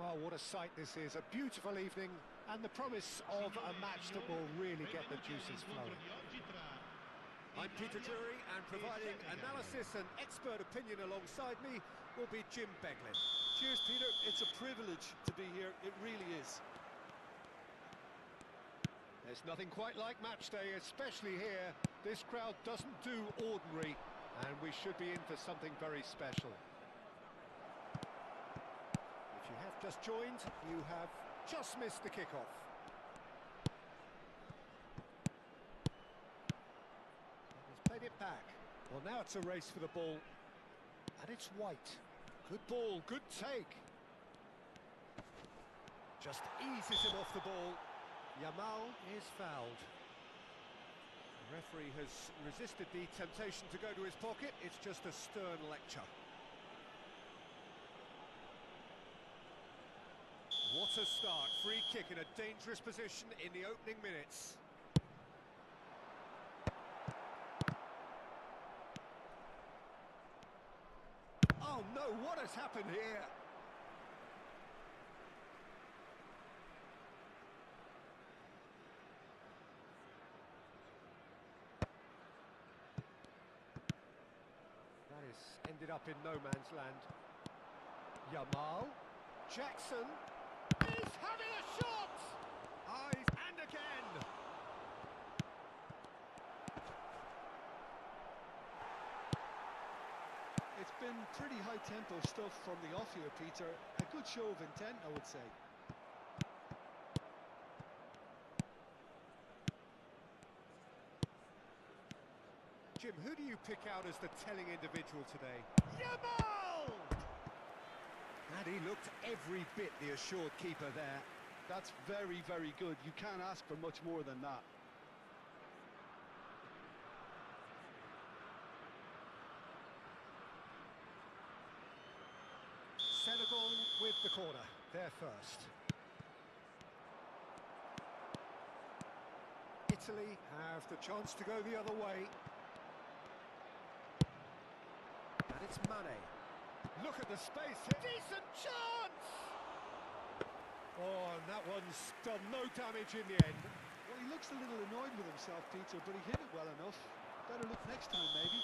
Oh, what a sight this is. A beautiful evening and the promise of a match that will really get the juices flowing. I'm Peter Drury, and providing analysis and expert opinion alongside me will be Jim Beglin. Cheers, Peter. It's a privilege to be here. It really is. There's nothing quite like match day, especially here. This crowd doesn't do ordinary, and we should be in for something very special. If you have just joined, you have just missed the kickoff. He's played it back. Well, now it's a race for the ball, and it's White. Good ball, good take. Just eases him off the ball. Yamal is fouled. The referee has resisted the temptation to go to his pocket. It's just a stern lecture. What a start. Free kick in a dangerous position in the opening minutes. Oh no, what has happened here? That has ended up in no man's land. Yamal. Jackson is having a shot! Eyes and again! It's been pretty high-tempo stuff from the off here, Peter. A good show of intent, I would say. Jim, who do you pick out as the telling individual today? Yamal! And he looked every bit the assured keeper there. That's very, very good. You can't ask for much more than that. Senegal with the corner. They're first. Italy have the chance to go the other way. And it's Mane. Look at the space here. Decent chance! Oh, and that one's done no damage in the end. Well, he looks a little annoyed with himself, Peter, but he hit it well enough. Better look next time, maybe.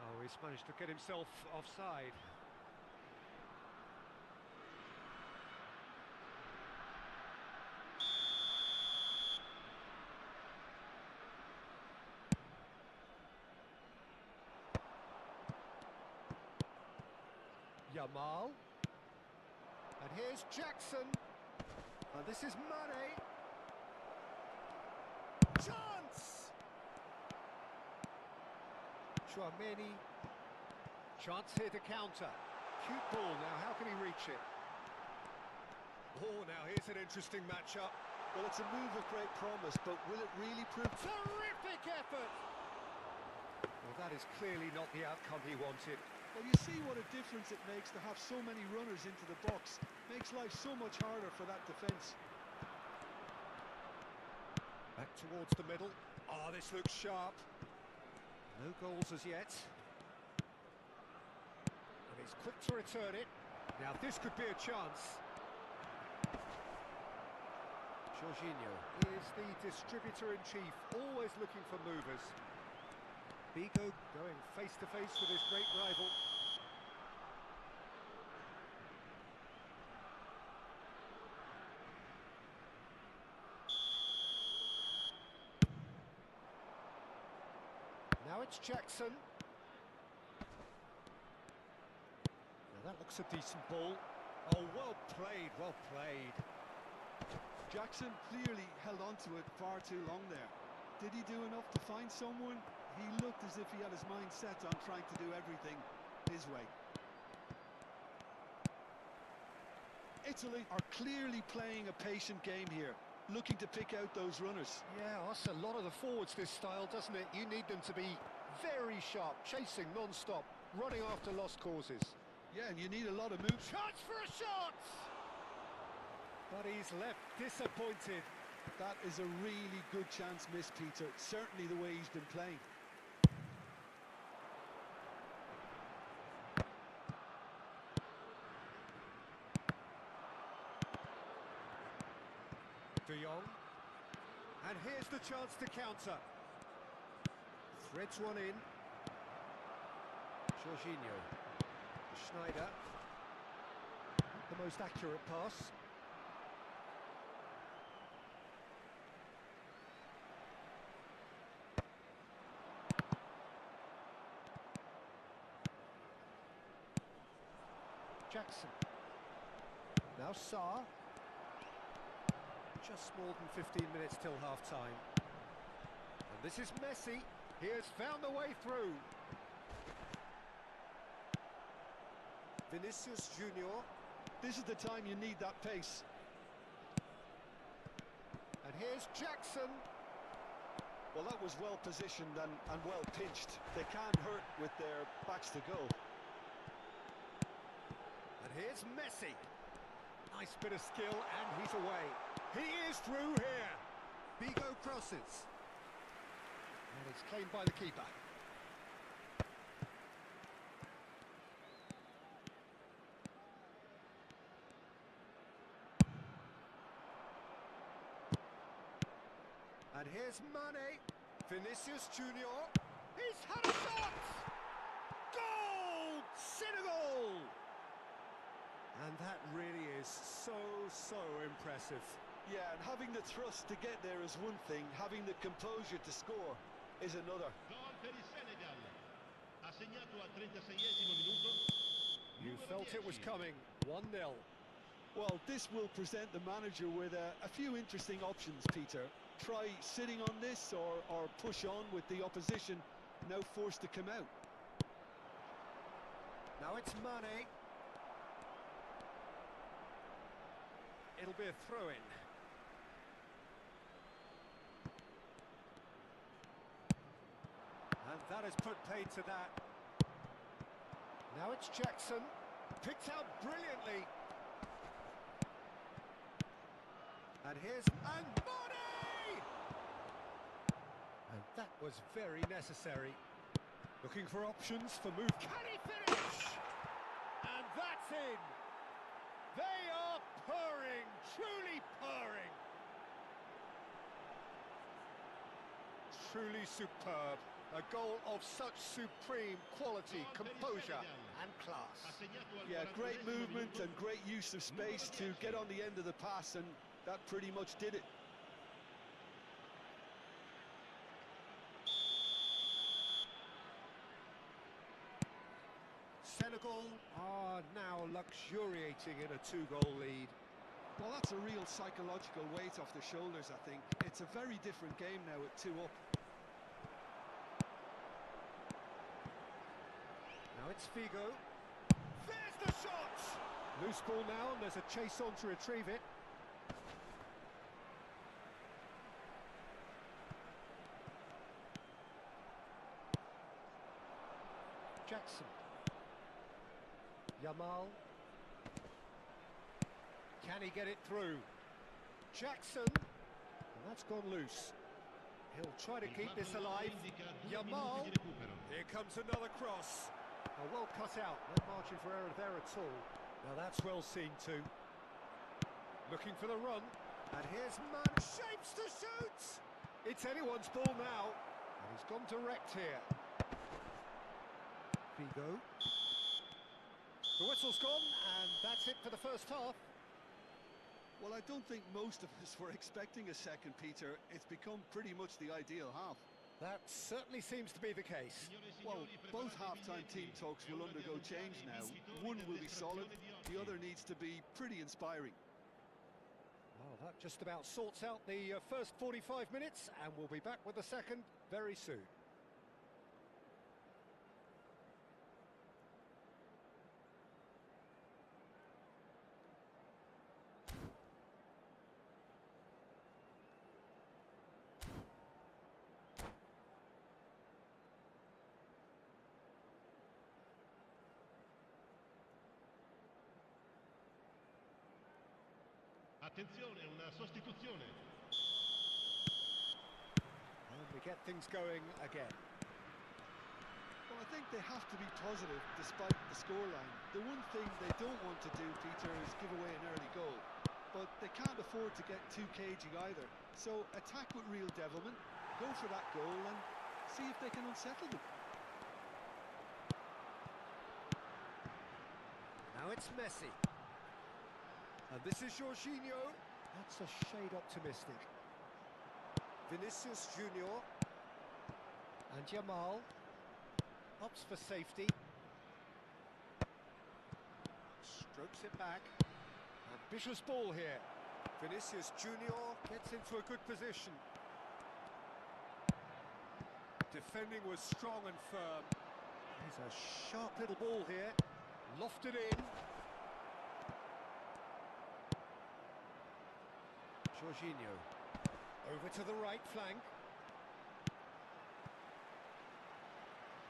Oh, he's managed to get himself offside. Yamal. And here's Jackson. And this is Mane. Chance! Chouameni. Chance here to counter. Cute ball now, how can he reach it? Oh, now here's an interesting matchup. Well, it's a move of great promise, but will it really prove... Terrific effort! Well, that is clearly not the outcome he wanted. Well, you see what a difference it makes to have so many runners into the box. Makes life so much harder for that defence. Back towards the middle. Oh, this looks sharp. No goals as yet. And he's quick to return it. Now this could be a chance. Jorginho is the distributor-in-chief, always looking for movers. Bigo going face-to-face with his great rival. Now it's Jackson. Now that looks a decent ball. Oh, well played, well played. Jackson clearly held on to it far too long there. Did he do enough to find someone? He looked as if he had his mind set on trying to do everything his way. Italy are clearly playing a patient game here, looking to pick out those runners. Yeah, that's a lot of the forwards, this style, doesn't it? You need them to be very sharp, chasing non-stop, running after lost causes. Yeah, and you need a lot of moves. Chance for a shot! But he's left disappointed. That is a really good chance missed, Peter. Certainly the way he's been playing. And here's the chance to counter. Threads one in. Jorginho. Schneider. The most accurate pass. Jackson. Now Sa. Just more than 15 minutes till half-time. And this is Messi. He has found the way through. Vinicius Junior. This is the time you need that pace. And here's Jackson. Well, that was well positioned and well pitched. They can't hurt with their backs to go. And here's Messi. Nice bit of skill, and he's away. He is through here. Figo crosses. And it's claimed by the keeper. And here's Mane. Vinicius Junior. He's had a shot! Goal! Senegal! And that really is so impressive. Yeah, and having the thrust to get there is one thing, having the composure to score is another. You felt it was coming. 1-0. Well, this will present the manager with a few interesting options, Peter. Try sitting on this or push on with the opposition now forced to come out. Now it's Mane. It'll be a throw-in. And that has put paid to that. Now it's Jackson. Picked out brilliantly. And here's Mane! And that was very necessary. Looking for options for move. Can he finish? And that's in. They are purring, truly purring. Truly superb. A goal of such supreme quality, composure and class. Yeah, great movement and great use of space to get on the end of the pass, and that pretty much did it. Senegal are now luxuriating in a 2-goal lead. Well, that's a real psychological weight off their shoulders, I think. It's a very different game now at 2 up. Now it's Figo. There's the shot! Loose ball now, and there's a chase on to retrieve it. Jackson. Yamal. Can he get it through? Jackson. And that's gone loose. He'll try to keep this alive. Yamal. Here comes another cross. Oh, well cut out. No margin for error there at all. Now that's well seen too. Looking for the run. And here's Mane. Shapes to shoot! It's anyone's ball now. And he's gone direct here. Figo. The whistle's gone, and that's it for the first half. Well, I don't think most of us were expecting a second, Peter. It's become pretty much the ideal half. That certainly seems to be the case. Well, both half-time team talks will undergo change now. One will be solid, the other needs to be pretty inspiring. Well, that just about sorts out the first 45 minutes, and we'll be back with the second very soon. Attenzione, una sostituzione. And we get things going again. Well, I think they have to be positive despite the scoreline. The one thing they don't want to do, Peter, is give away an early goal. But they can't afford to get too cagey either. So attack with real devilment, go for that goal and see if they can unsettle them. Now it's Messi. And this is Jorginho. That's a shade optimistic. Vinicius Junior. And Yamal. Opts for safety. Strokes it back. Ambitious ball here. Vinicius Junior gets into a good position. Defending was strong and firm. Here's a sharp little ball here. Lofted in. Jorginho. Over to the right flank.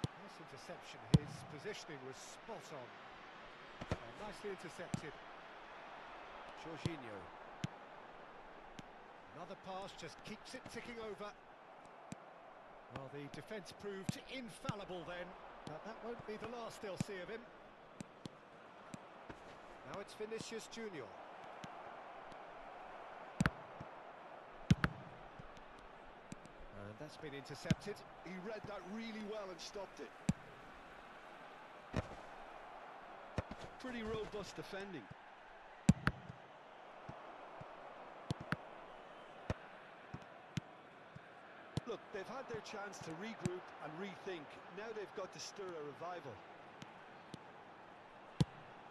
Nice interception. His positioning was spot on. Nicely intercepted. Jorginho. Another pass just keeps it ticking over. Well, the defence proved infallible then, but that won't be the last they'll see of him. Now it's Vinicius Junior. And that's been intercepted. He read that really well and stopped it. Pretty robust defending. Look, they've had their chance to regroup and rethink. Now they've got to stir a revival.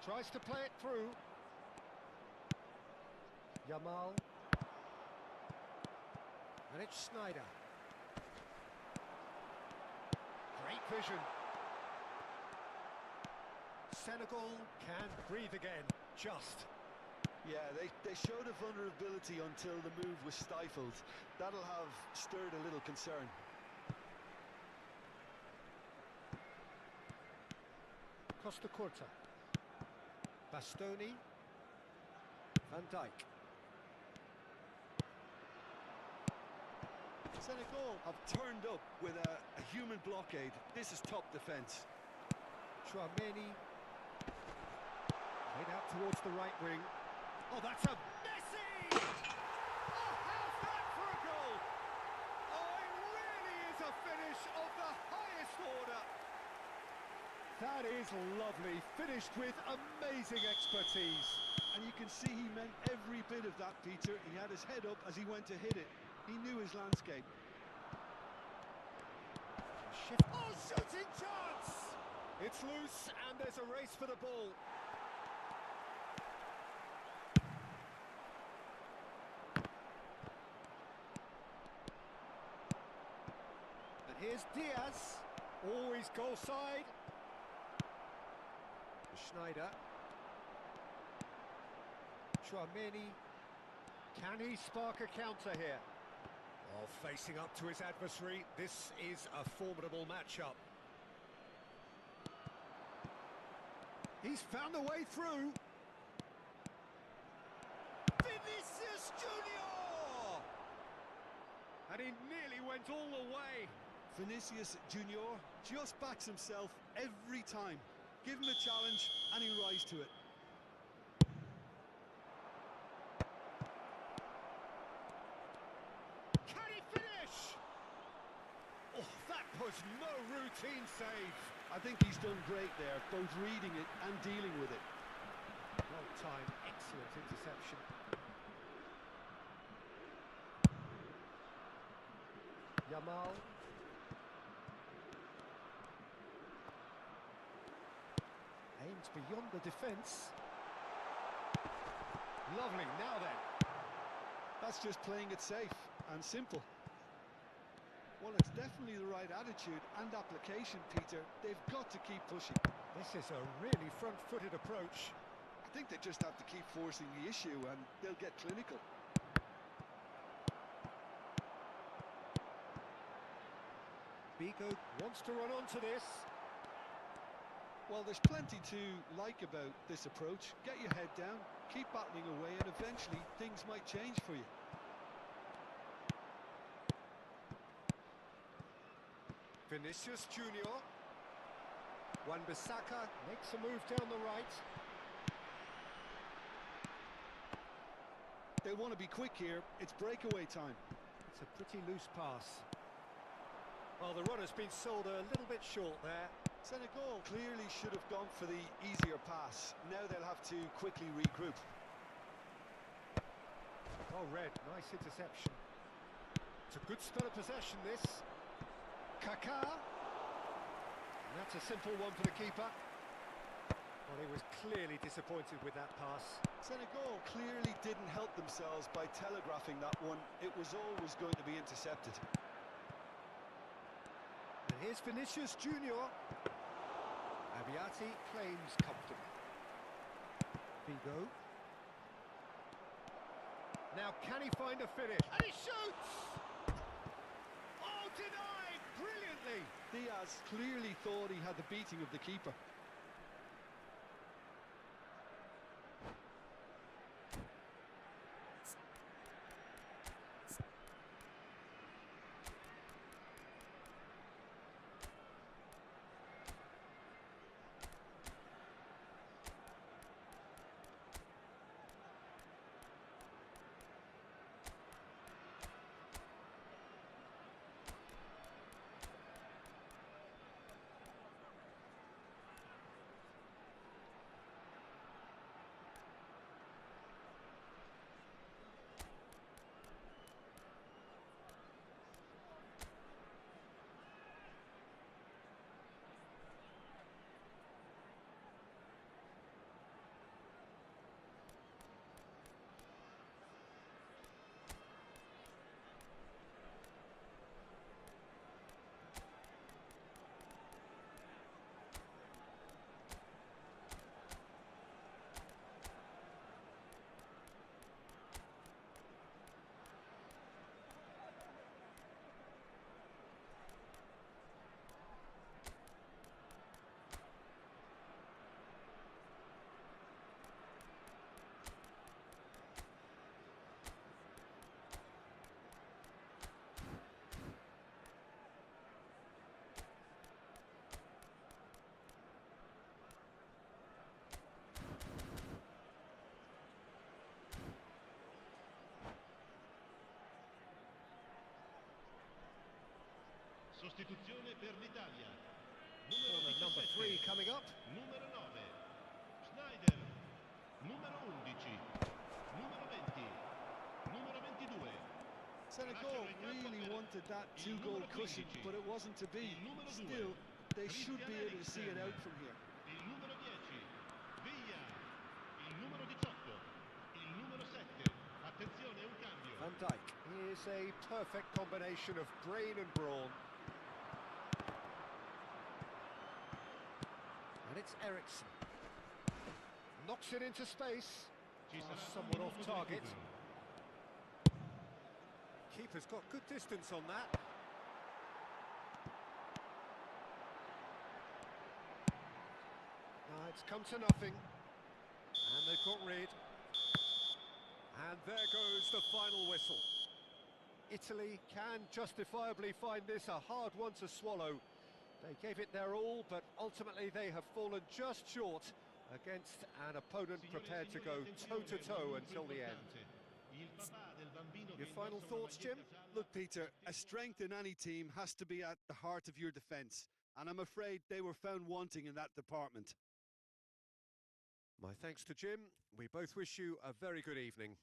Tries to play it through. Yamal. And it's Snyder. Great vision. Senegal can breathe again, just. Yeah, they showed a vulnerability until the move was stifled. That'll have stirred a little concern. Costa Curta. Bastoni. Van Dijk. Senegal have turned up with a human blockade. This is top defence. Chouameni. Played out towards the right wing. Oh, that's a Messi! Oh, how's that for a goal? Oh, it really is a finish of the highest order. That is lovely, finished with amazing expertise. And you can see he meant every bit of that, Peter. He had his head up as he went to hit it. He knew his landscape. Oh, shooting chance! It's loose and there's a race for the ball. And here's Diaz, always goal side. Schneider. Chouameni. Can he spark a counter here? Oh, facing up to his adversary, this is a formidable matchup. He's found a way through. Vinicius Junior! And he nearly went all the way. Vinicius Junior just backs himself every time. Give him a challenge and he'll rise to it. Can he finish? Oh, that was no routine save. I think he's done great there, both reading it and dealing with it. Well timed, excellent interception. Yamal. Aims beyond the defence. Lovely, now then. That's just playing it safe and simple. Well, it's definitely the right attitude and application, Peter. They've got to keep pushing. This is a really front-footed approach. I think they just have to keep forcing the issue and they'll get clinical. Bigo wants to run onto this. Well, there's plenty to like about this approach. Get your head down, keep battling away, and eventually things might change for you. Vinicius Junior. Wan-Bissaka makes a move down the right. They want to be quick here. It's breakaway time. It's a pretty loose pass. Well, the runner's been sold a little bit short there. Senegal clearly should have gone for the easier pass. Now they'll have to quickly regroup. Oh, Red, nice interception. It's a good spell of possession, this. Kaká. And that's a simple one for the keeper. Well, he was clearly disappointed with that pass. Senegal clearly didn't help themselves by telegraphing that one. It was always going to be intercepted. And here's Vinicius Junior. Abiati claims comfortably. Vigo. Now can he find a finish? And he shoots! Oh, denied brilliantly! Diaz clearly thought he had the beating of the keeper. Sostituzione per l'Italia. Number 3 coming up. Numero 9. Schneider. Numero 11. Numero 20. Numero 22. Senegal really wanted that two-goal cushion, but it wasn't to be. Still, they should be able to see it out from here. Il numero 10. Via. Il numero 18. Il numero 7. Attenzione, un cambio. Van Dijk. Here's a perfect combination of brain and brawn. And it's Ericsson. Knocks it into space. Somewhat off target. Keeper's got good distance on that. It's come to nothing. And they've got rid. And there goes the final whistle. Italy can justifiably find this a hard one to swallow. They gave it their all, but ultimately they have fallen just short against an opponent prepared to go toe-to-toe until the end. Your final thoughts, Jim? Look, Peter, a strength in any team has to be at the heart of your defence, and I'm afraid they were found wanting in that department. My thanks to Jim. We both wish you a very good evening.